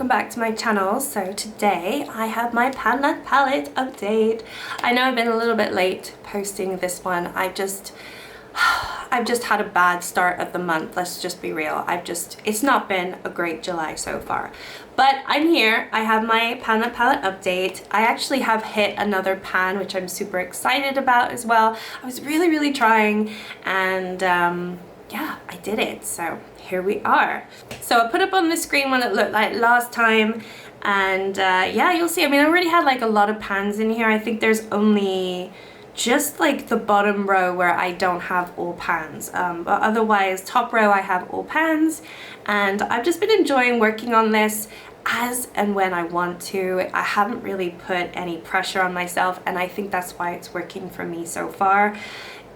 welcome back to my channel. So today I have my Pan palette update. I know I've been a little bit late posting this one. I've just had a bad start of the month, let's just be real. It's not been a great July so far. But I'm here, I have my Pan palette update. I actually have hit another pan, which I'm super excited about as well. I was really trying, and yeah, I did it, so here we are. So I put up on the screen what it looked like last time, and yeah, you'll see. I mean, I already had like a lot of pans in here. I think there's only just like the bottom row where I don't have all pans, but otherwise top row I have all pans, and I've just been enjoying working on this as and when I want to. I haven't really put any pressure on myself, and I think that's why it's working for me so far.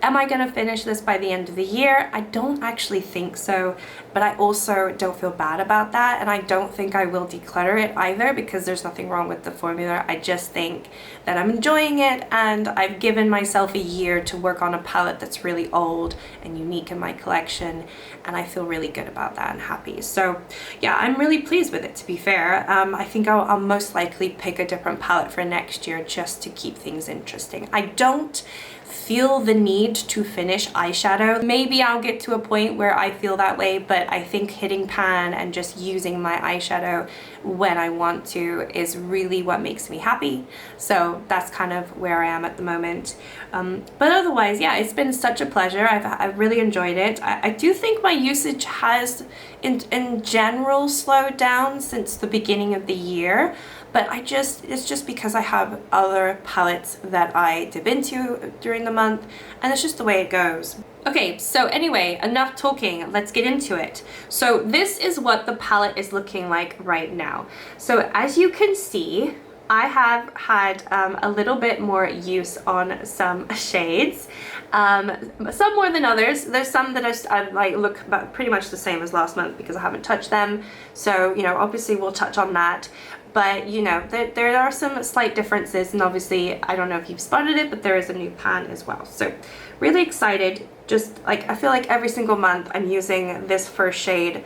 Am I gonna finish this by the end of the year? I don't actually think so, but I also don't feel bad about that, and I don't think I will declutter it either, because there's nothing wrong with the formula. I just think that I'm enjoying it, and I've given myself a year to work on a palette that's really old and unique in my collection, and I feel really good about that and happy. So yeah, I'm really pleased with it, to be fair. I think I'll most likely pick a different palette for next year just to keep things interesting. I don't feel the need to finish eyeshadow. Maybe I'll get to a point where I feel that way, but I think hitting pan and just using my eyeshadow when I want to is really what makes me happy. So that's kind of where I am at the moment. But otherwise, yeah, it's been such a pleasure. I've really enjoyed it. I do think my usage has in general slowed down since the beginning of the year, but it's just because I have other palettes that I dip into during the month, and it's just the way it goes. Okay, so anyway, enough talking, let's get into it. So this is what the palette is looking like right now. So as you can see, I have had a little bit more use on some shades, some more than others. There's some that I like look pretty much the same as last month because I haven't touched them. So, you know, obviously we'll touch on that. But, you know, there are some slight differences, and obviously, I don't know if you've spotted it, but there is a new pan as well. So really excited. Just like, I feel like every single month I'm using this first shade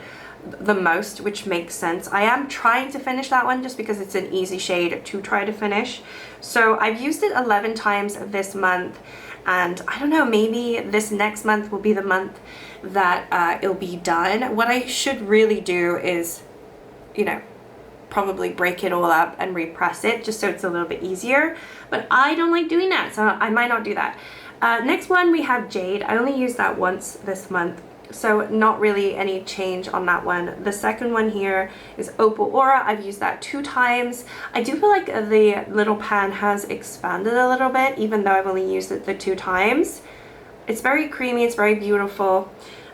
the most, which makes sense. I am trying to finish that one just because it's an easy shade to try to finish. So I've used it 11 times this month, and I don't know, maybe this next month will be the month that it'll be done. What I should really do is, you know, probably break it all up and repress it just so it's a little bit easier, but I don't like doing that, so I might not do that. Next one we have Jade. I only used that once this month, so not really any change on that one. The second one here is Opal Aura. I've used that 2 times. I do feel like the little pan has expanded a little bit, even though I've only used it the 2 times. It's very creamy, it's very beautiful.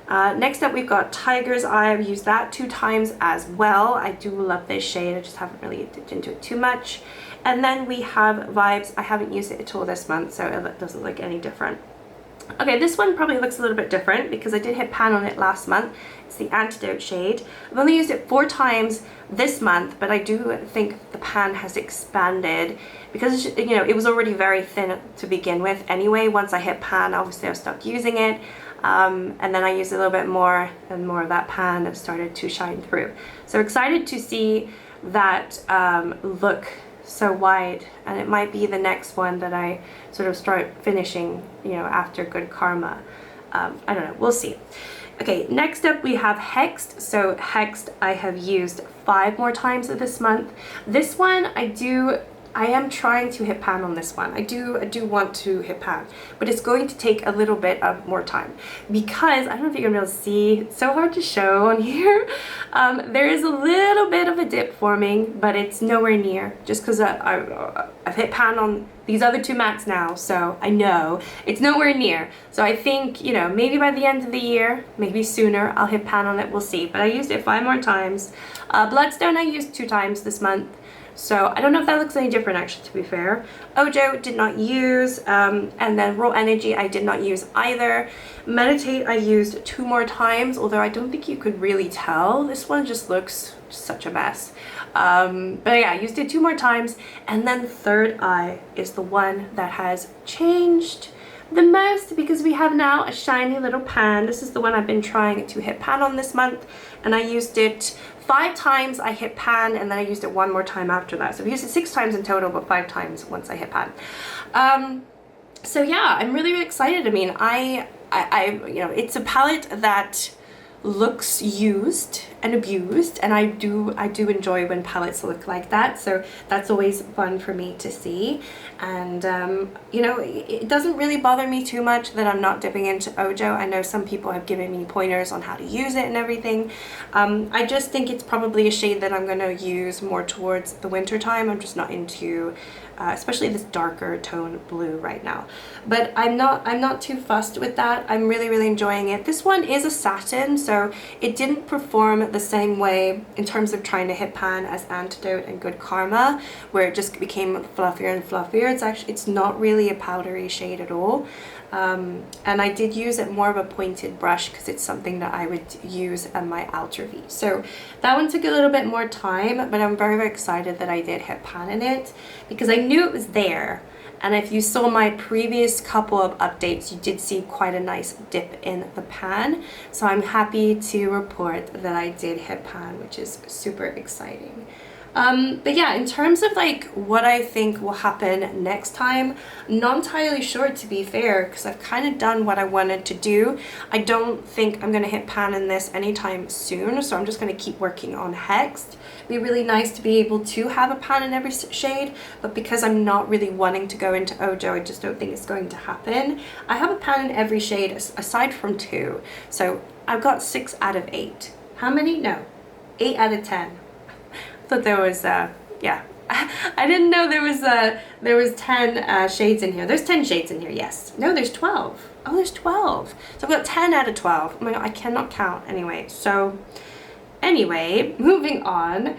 Next up we've got Tiger's Eye. I've used that 2 times as well. I do love this shade, I just haven't really dipped into it too much. And then we have Vibes. I haven't used it at all this month, so it doesn't look any different. Okay, this one probably looks a little bit different because I did hit pan on it last month. It's the Antidote shade. I've only used it 4 times this month, but I do think the pan has expanded because, you know, it was already very thin to begin with anyway. Once I hit pan, obviously I stopped using it. And then I used a little bit more, and more of that pan started to shine through. So excited to see that look so wide, and it might be the next one that I sort of start finishing, you know, after Good Karma. I don't know, we'll see. Okay, next up we have Hexed. So Hexed I have used 5 more times this month. This one I am trying to hit pan on this one. I do want to hit pan, but it's going to take a little bit of more time because I don't know if you're gonna be able to see. It's so hard to show on here. There is a little bit of a dip forming, but it's nowhere near. Just because I've hit pan on these other 2 mattes now, so I know it's nowhere near. So I think, you know, maybe by the end of the year, maybe sooner, I'll hit pan on it. We'll see. But I used it 5 more times. Bloodstone I used 2 times this month. So I don't know if that looks any different, actually, to be fair. Ojo did not use, and then Raw Energy I did not use either. Meditate I used 2 more times, although I don't think you could really tell. This one just looks such a mess. But yeah, I used it 2 more times, and then Third Eye is the one that has changed the most because we have now a shiny little pan. This is the one I've been trying to hit pan on this month, and I used it 5 times I hit pan, and then I used it one more time after that. So I've used it 6 times in total, but 5 times once I hit pan. So yeah, I'm really, really excited. I mean, I you know, it's a palette that looks used and abused, and I do enjoy when palettes look like that, so that's always fun for me to see. And you know, it doesn't really bother me too much that I'm not dipping into Ojo. I know some people have given me pointers on how to use it and everything. I just think it's probably a shade that I'm going to use more towards the winter time. I'm just not into especially this darker tone blue right now, but I'm not too fussed with that. I'm really, really enjoying it. This one is a satin, so it didn't perform the same way in terms of trying to hit pan as Antidote and Good Karma, where it just became fluffier and fluffier. It's not really a powdery shade at all. And I did use it more of a pointed brush because it's something that I would use on my Ultra V. So that one took a little bit more time, but I'm very, very excited that I did hit pan in it because I knew it was there. And if you saw my previous couple of updates, you did see quite a nice dip in the pan. So I'm happy to report that I did hit pan, which is super exciting. But yeah, in terms of like what I think will happen next time, I'm not entirely sure, to be fair, because I've kind of done what I wanted to do. I don't think I'm going to hit pan in this anytime soon, so I'm just going to keep working on Hexed. It'd be really nice to be able to have a pan in every shade, but because I'm not really wanting to go into Ojo, I just don't think it's going to happen. I have a pan in every shade aside from 2, so I've got 6 out of 8. How many? No, 8 out of 10. But there was yeah, I didn't know there was 10 shades in here. There's 10 shades in here, yes. No, there's 12. Oh, there's 12. So I've got 10 out of 12. Oh my god, I cannot count anyway. So anyway, moving on.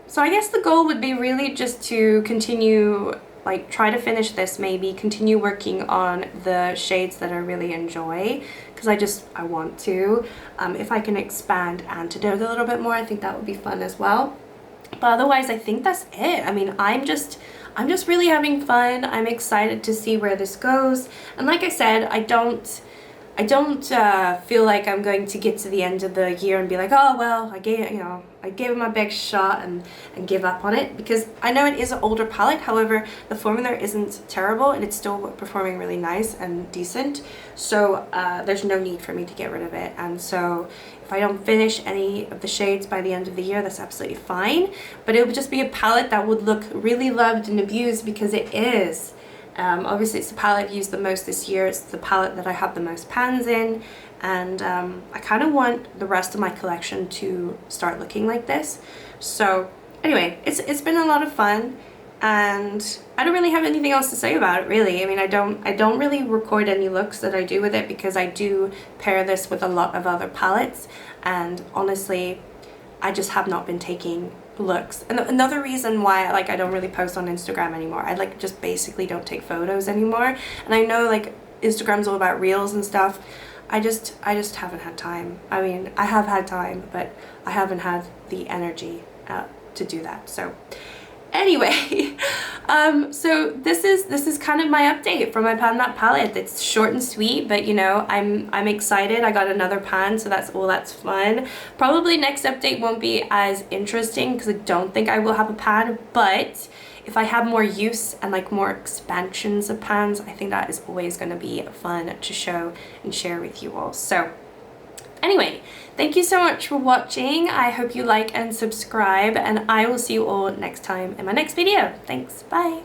So I guess the goal would be really just to continue, like, try to finish this, maybe continue working on the shades that I really enjoy, because I want to. If I can expand Antidote a little bit more, I think that would be fun as well. But otherwise, I think that's it. I mean, I'm just really having fun. I'm excited to see where this goes. And like I said, I don't feel like I'm going to get to the end of the year and be like, oh well, I gave it my best shot and give up on it, because I know it is an older palette. However, the formula isn't terrible and it's still performing really nice and decent, so there's no need for me to get rid of it. And so if I don't finish any of the shades by the end of the year, that's absolutely fine, but it would just be a palette that would look really loved and abused, because it is. Obviously it's the palette I've used the most this year. It's the palette that I have the most pans in, and I kind of want the rest of my collection to start looking like this. So anyway, it's been a lot of fun, and I don't really have anything else to say about it, really. I mean, I don't really record any looks that I do with it, because I do pair this with a lot of other palettes, and honestly I just have not been taking looks. And another reason why like I don't really post on Instagram anymore, I like just basically don't take photos anymore. And I know like Instagram's all about reels and stuff. I just haven't had time. I mean, I have had time, but I haven't had the energy to do that. So anyway, so this is kind of my update for my pan that palette. It's short and sweet, but you know, I'm excited. I got another pan, so that's fun. Probably next update won't be as interesting because I don't think I will have a pan, but if I have more use and like more expansions of pans, I think that is always going to be fun to show and share with you all. So anyway, thank you so much for watching. I hope you like and subscribe, and I will see you all next time in my next video. Thanks, bye.